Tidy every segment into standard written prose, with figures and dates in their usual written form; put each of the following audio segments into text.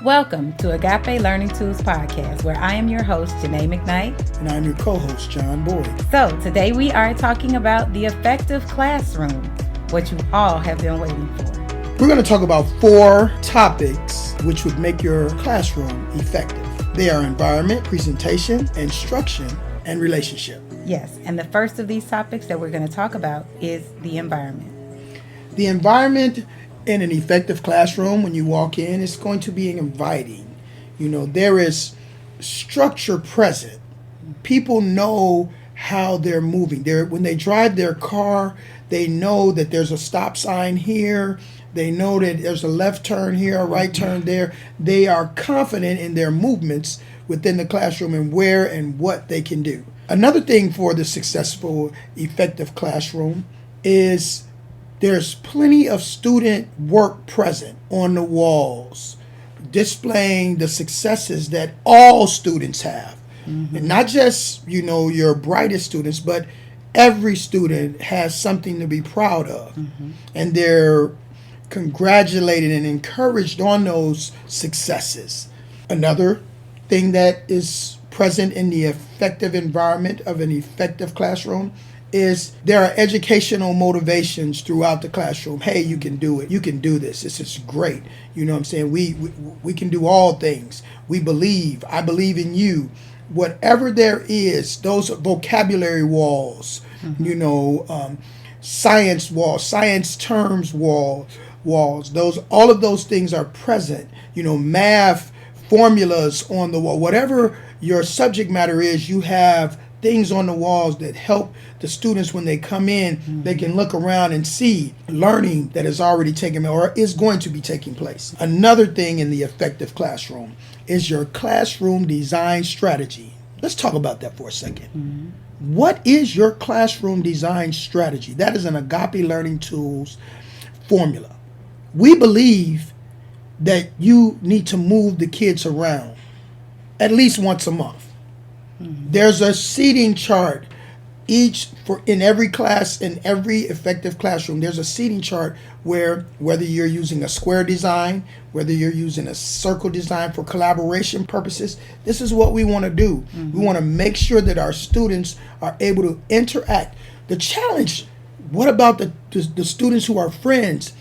Welcome to Agape Learning Tools Podcast, where I am your host, Jenae McKnight. And I'm your co-host, John Boyd. So today we are talking about the effective classroom, what you all have been waiting for. We're going to talk about 4 topics which would make your classroom effective. They are environment, presentation, instruction, and relationship. Yes, and the first of these topics that we're going to talk about is the environment. The environment in an effective classroom, when you walk in, is going to be inviting. There is structure present. People know how they're moving. When they drive their car, they know that there's a stop sign here. They know that there's a left turn here, a right turn there. They are confident in their movements within the classroom and where and what they can do. Another thing for the successful, effective classroom is there's plenty of student work present on the walls, displaying the successes that all students have. Mm-hmm. And not just, your brightest students, but every student has something to be proud of. Mm-hmm. And they're congratulated and encouraged on those successes. Another thing that is present in the effective environment of an effective classroom is there are educational motivations throughout the classroom. Hey, you can do it. You can do this. This is great. You know what I'm saying? We can do all things. We believe. I believe in you. Whatever there is, those vocabulary walls, mm-hmm. Science walls, science terms walls, all of those things are present. Math formulas on the wall. Whatever your subject matter is, you have things on the walls that help the students when they come in. Mm-hmm. They can look around and see learning that is already taking or is going to be taking place. Another thing in the effective classroom is your classroom design strategy. Let's talk about that for a second. Mm-hmm. What is your classroom design strategy? That is an Agape Learning Tools formula. We believe that you need to move the kids around at least once a month. Mm-hmm. There's a seating chart in every class, in every effective classroom. There's a seating chart where whether you're using a square design, whether you're using a circle design for collaboration purposes, this is what we want to do. Mm-hmm. We want to make sure that our students are able to interact. The challenge, what about the students who are friends?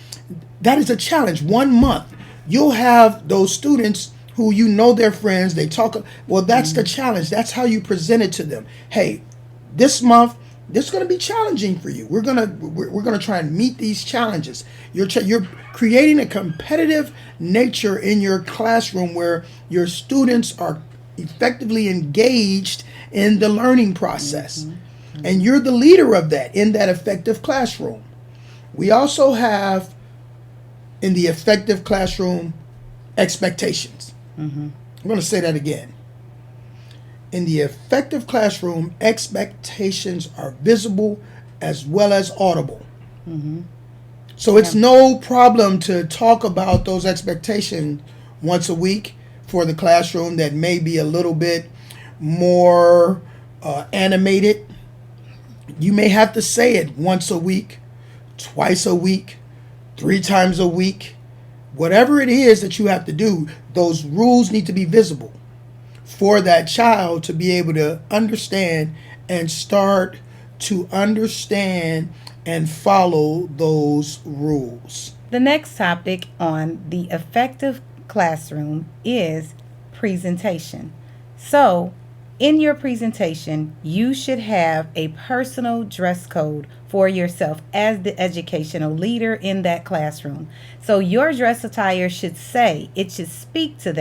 That is a challenge. 1 month, you'll have those students who they're friends, they talk. Well, that's the challenge. That's how you present it to them. Hey, this month, this is going to be challenging for you. We're gonna try and meet these challenges. You're creating a competitive nature in your classroom where your students are effectively engaged in the learning process. Mm-hmm. Mm-hmm. And you're the leader of that in that effective classroom. We also have in the effective classroom expectations. Mm-hmm. I'm going to say that again. In the effective classroom, expectations are visible as well as audible. Mm-hmm. So it's no problem to talk about those expectations once a week for the classroom that may be a little bit more animated. You may have to say it once a week, twice a week, 3 times a week. Whatever it is that you have to do, those rules need to be visible for that child to be able to understand and start to understand and follow those rules. The next topic on the effective classroom is presentation. So, in your presentation, you should have a personal dress code for yourself as the educational leader in that classroom. So your dress attire should speak to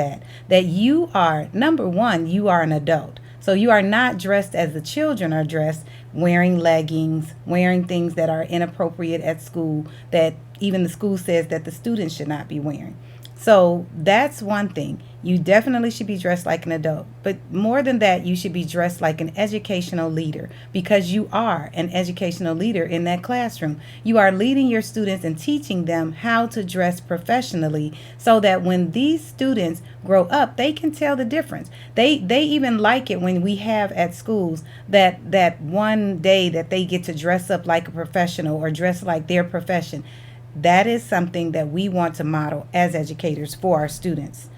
that you are, number one, you are an adult. So you are not dressed as the children are dressed, wearing leggings, wearing things that are inappropriate at school, that even the school says that the students should not be wearing. So that's one thing. You definitely should be dressed like an adult. But more than that, you should be dressed like an educational leader, because you are an educational leader in that classroom. You are leading your students and teaching them how to dress professionally so that when these students grow up, they can tell the difference. They even like it when we have at schools that one day that they get to dress up like a professional or dress like their profession. That is something that we want to model as educators for our students.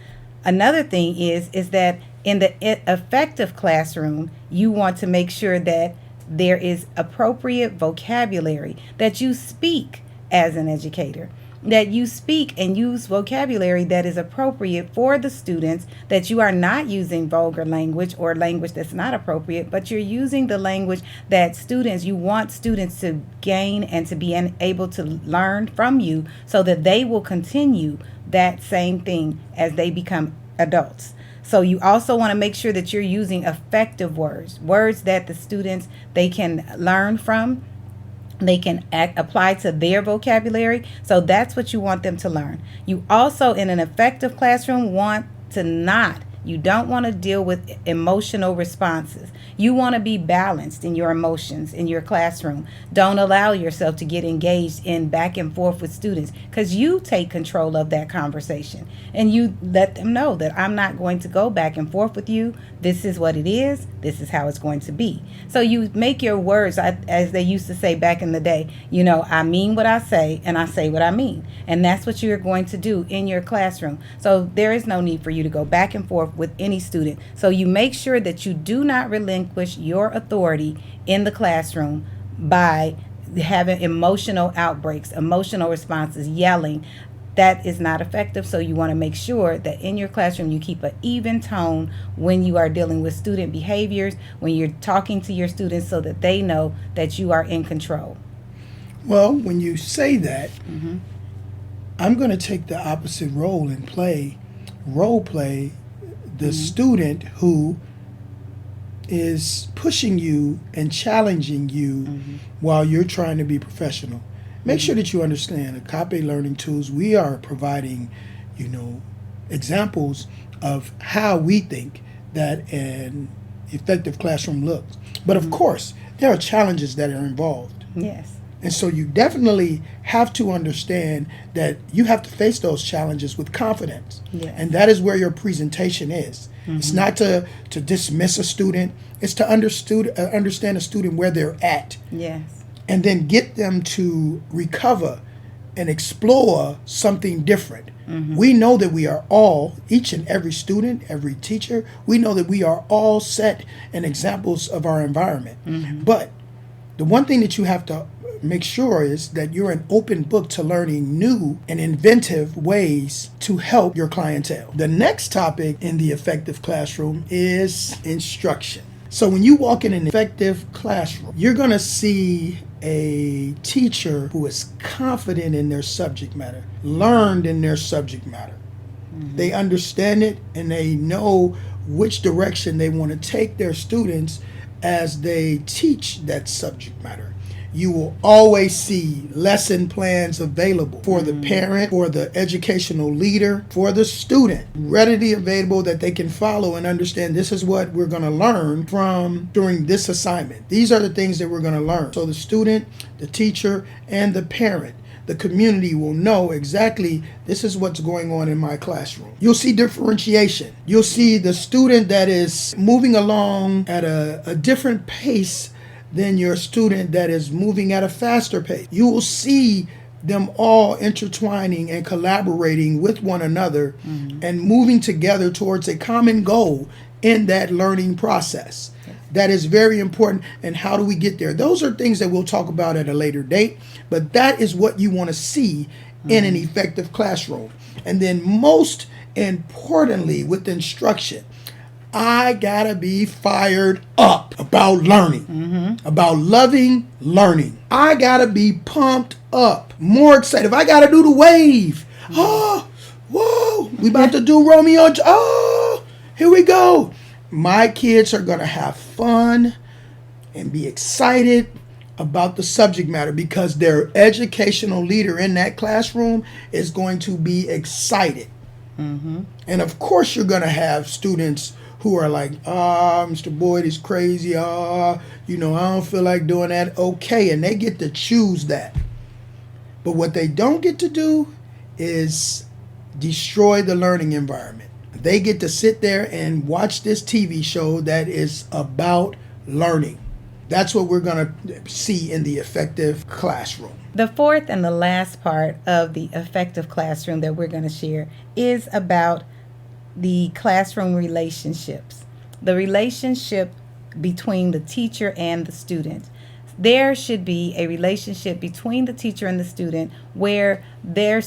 Another thing is that in the effective classroom, you want to make sure that there is appropriate vocabulary, that you speak as an educator, that you speak and use vocabulary that is appropriate for the students, that you are not using vulgar language or language that's not appropriate, but you're using the language that you want students to gain and to be able to learn from you, so that they will continue that same thing as they become adults. So you also want to make sure that you're using effective words that the students, they can learn from, they can apply to their vocabulary. So that's what you want them to learn. You also, in an effective classroom, you don't want to deal with emotional responses. You want to be balanced in your emotions in your classroom. Don't allow yourself to get engaged in back and forth with students, because you take control of that conversation and you let them know that I'm not going to go back and forth with you. This is what it is. This is how it's going to be. So you make your words, as they used to say back in the day, I mean what I say and I say what I mean. And that's what you're going to do in your classroom. So there is no need for you to go back and forth with any student. So you make sure that you do not relinquish your authority in the classroom by having emotional outbreaks, emotional responses, yelling. That is not effective. So you want to make sure that in your classroom you keep an even tone when you are dealing with student behaviors, when you're talking to your students, so that they know that you are in control. Well, when you say that, I'm going to take the opposite role and role play the student who is pushing you and challenging you while you're trying to be professional. Make sure that you understand at Cape Learning Tools, we are providing, examples of how we think that an effective classroom looks. But of course, there are challenges that are involved. Yes. And so you definitely have to understand that you have to face those challenges with confidence. Yes. And that is where your presentation is. It's not to dismiss a student. It's to understand a student where they're at. Yes. And then get them to recover and explore something different. We know that we are all, each and every student, every teacher, we know that we are all set and examples of our environment. But the one thing that you have to make sure is that you're an open book to learning new and inventive ways to help your clientele. The next topic in the effective classroom is instruction. So when you walk in an effective classroom, you're going to see a teacher who is confident in their subject matter, learned in their subject matter. They understand it and they know which direction they want to take their students as they teach that subject matter. You will always see lesson plans available for the parent, for the educational leader, for the student, readily available that they can follow and understand this is what we're going to learn from during this assignment. These are the things that we're going to learn. So the student, the teacher, and the parent, the community will know exactly this is what's going on in my classroom. You'll see differentiation. You'll see the student that is moving along at a different pace than your student that is moving at a faster pace. You will see them all intertwining and collaborating with one another and moving together towards a common goal in that learning process. That is very important. And how do we get there? Those are things that we'll talk about at a later date, but that is what you want to see in an effective classroom. And then most importantly, with instruction, I gotta be fired up about learning, about loving learning. I gotta be pumped up, more excited. If I gotta do the wave, whoa, we about to do Romeo. Here we go. My kids are gonna have fun and be excited about the subject matter because their educational leader in that classroom is going to be excited. And of course, you're gonna have students who are like, Mr. Boyd is crazy. I don't feel like doing that. Okay, and they get to choose that. But what they don't get to do is destroy the learning environment. They get to sit there and watch this TV show that is about learning. That's what we're going to see in the effective classroom. The fourth and the last part of the effective classroom that we're going to share is about the classroom relationships, the relationship between the teacher and the student. There should be a relationship between the teacher and the student where that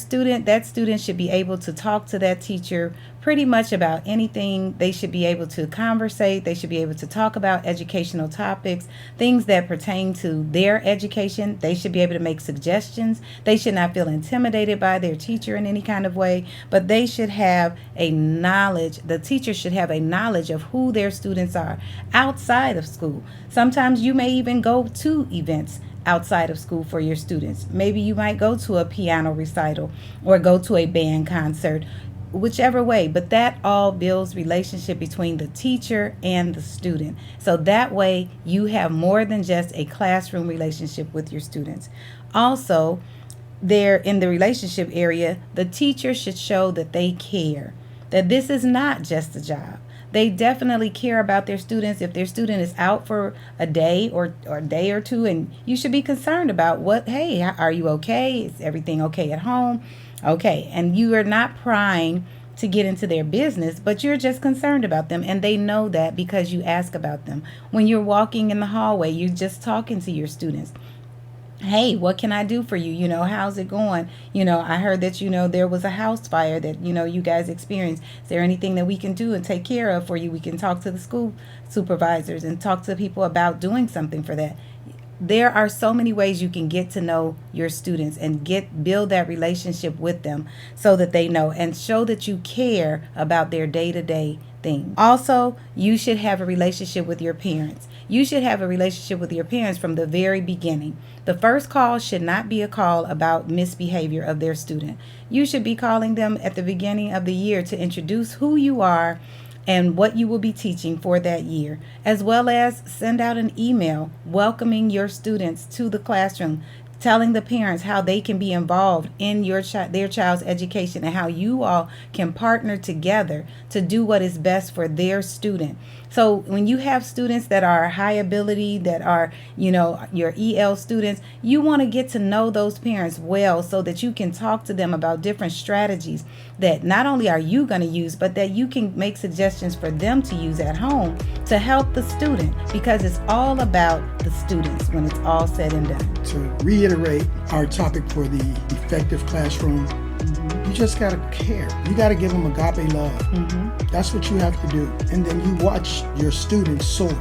student should be able to talk to that teacher pretty much about anything. They should be able to conversate. They should be able to talk about educational topics, things that pertain to their education. They should be able to make suggestions. They should not feel intimidated by their teacher in any kind of way, but they should have a knowledge. The teacher should have a knowledge of who their students are outside of school. Sometimes you may even go to events outside of school for your students. Maybe you might go to a piano recital or go to a band concert, whichever way, but that all builds relationship between the teacher and the student. So that way you have more than just a classroom relationship with your students. Also, there in the relationship area, the teacher should show that they care, that this is not just a job. They definitely care about their students. If their student is out for a day or a day or two, and you should be concerned about hey, are you okay? Is everything okay at home? Okay, and you are not prying to get into their business, but you're just concerned about them, and they know that because you ask about them. When you're walking in the hallway, you're just talking to your students. Hey, what can I do for you? How's it going? I heard that, there was a house fire that, you guys experienced. Is there anything that we can do and take care of for you? We can talk to the school supervisors and talk to people about doing something for that. There are so many ways you can get to know your students and build that relationship with them so that they know and show that you care about their day-to-day thing. Also, you should have a relationship with your parents. You should have a relationship with your parents from the very beginning. The first call should not be a call about misbehavior of their student. You should be calling them at the beginning of the year to introduce who you are and what you will be teaching for that year, as well as send out an email welcoming your students to the classroom, telling the parents how they can be involved in their child's education and how you all can partner together to do what is best for their student. So when you have students that are high ability, that are, your EL students, you want to get to know those parents well so that you can talk to them about different strategies that not only are you going to use, but that you can make suggestions for them to use at home to help the student, because it's all about the students when it's all said and done. To reiterate our topic for the effective classroom, you just got to care. You got to give them agape love. That's what you have to do. And then you watch your students soar.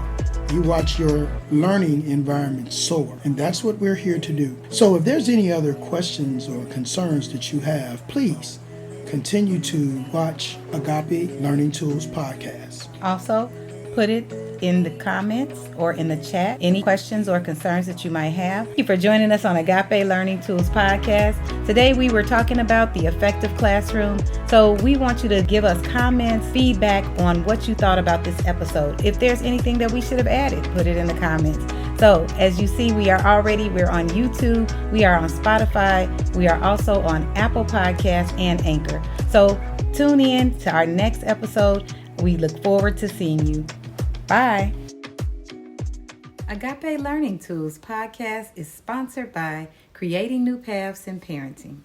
You watch your learning environment soar. And that's what we're here to do. So if there's any other questions or concerns that you have, please continue to watch Agape Learning Tools podcast. Also, put it in the comments or in the chat any questions or concerns that you might have. Thank you for joining us on Agape Learning Tools podcast. Today we were talking about the effective classroom. So we want you to give us comments, feedback on what you thought about this episode. If there's anything that we should have added, put it in the comments. So as you see, we're on YouTube, we are on Spotify, we are also on Apple Podcasts and Anchor. So tune in to our next episode. We look forward to seeing you. Bye. Agape Learning Tools podcast is sponsored by Creating New Paths in Parenting.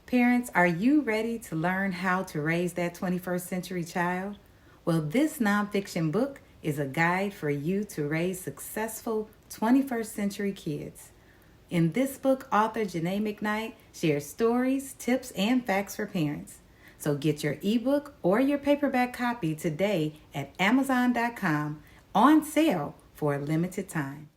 Parents, are you ready to learn how to raise that 21st century child? Well, this nonfiction book is a guide for you to raise successful 21st century kids. In this book, author Jenae McKnight shares stories, tips, and facts for parents. So get your ebook or your paperback copy today at Amazon.com on sale for a limited time.